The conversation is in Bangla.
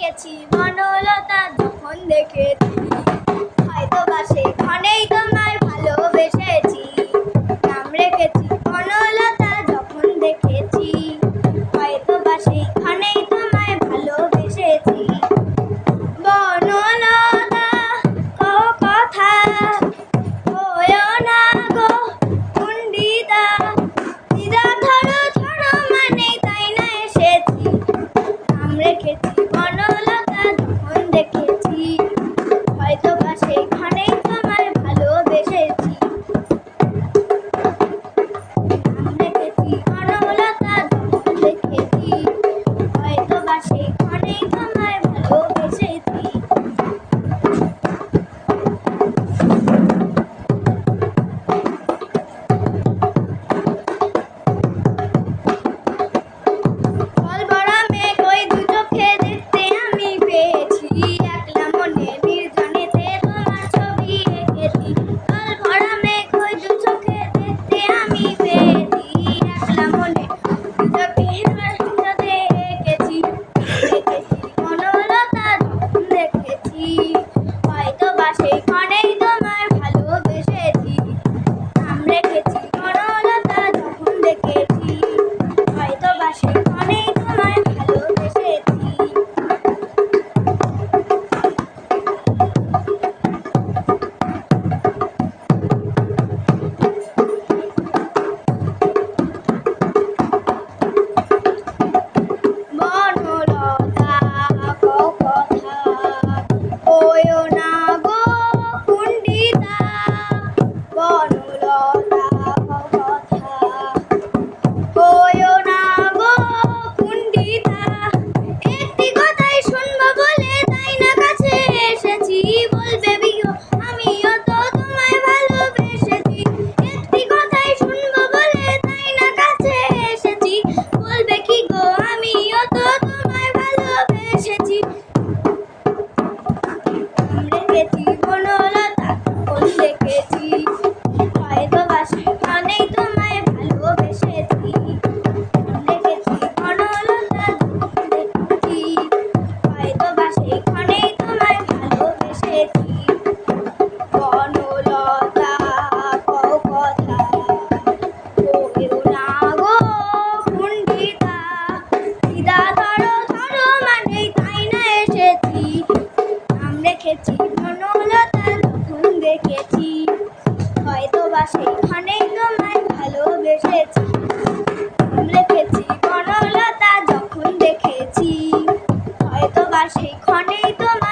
রেখেছি বনলতা যখন দেখেছি, হয়তো বা সেখানেই তোমায় ভালোবেসেছি। নাম রেখেছি বনলতা যখন দেখেছি, হয়তো বা সেখানেই তোমায় ভালোবেসেছি। বনলতা কও কথা, বলো না গো কুণ্ঠিতা, দিদা ধরো ধরো মানেই তাই না এসেছি। নাম রেখেছি বনলতা যখন দেখেছি, হয়তো বা সেখানেই তোমায় ভালোবেসেছি। নাম রেখেছি বনলতা যখন দেখেছি, হয়তো বা সেখানেই তোমায় ভালোবেসেছি। জল ভরা মেঘ ওই দু চোখে দেখতে আমি পেয়েছি, একলা মনে নির্জনেতে তোমার ছবি এঁকেছি। জল ভরা মেঘ ওই দু চোখে দেখতে আমি পেয়েছি, একলা মনে দু চোখে সাথে এঁকেছি। দেখেছি বনলতা যখন দেখেছি, হয়তো বা সেখানেই তোমায় ভালোবেসেছি। নাম রেখেছি বনলতা যখন দেখেছি, হয়তো বা সেখানেই তোমায় ভালোবেসেছি। বনলতা কও কথা, বলো না গো কুণ্ঠিতা, বনলতা কও কথা, বলো না গো কুণ্ঠিতা। একটি কথাই শুনবো বলে তাই না কাছে এসেছি, বলবে বিগো আমিও তো তোমায় ভালোবেসেছি। একটি কথাই শুনবো বলে তাই না কাছে এসেছি, বলবে কি গো আমিও তো তোমায় ভালোবেসেছি। নাম রেখেছি বনলতা যখন দেখেছি, হয়তো বা সেখানেই তোমায় ভালোবেসেছি। নাম রেখেছি বনলতা যখন দেখেছি, হয়তো বা সেখানেই তোমায় ভালোবেসেছি। বনলতা কও কথা, বলো না গো কুণ্ঠিতা, দিদা ধরো ধরো মানেই তাই না এসেছি। নাম রেখেছি বনলতা যখন দেখেছি, হয়তো বা সেখানেই তোমায় ভালোবেসেছি। নাম রেখেছি বনলতা যখন দেখেছি, হয়তো বা সেখানেই তোমায়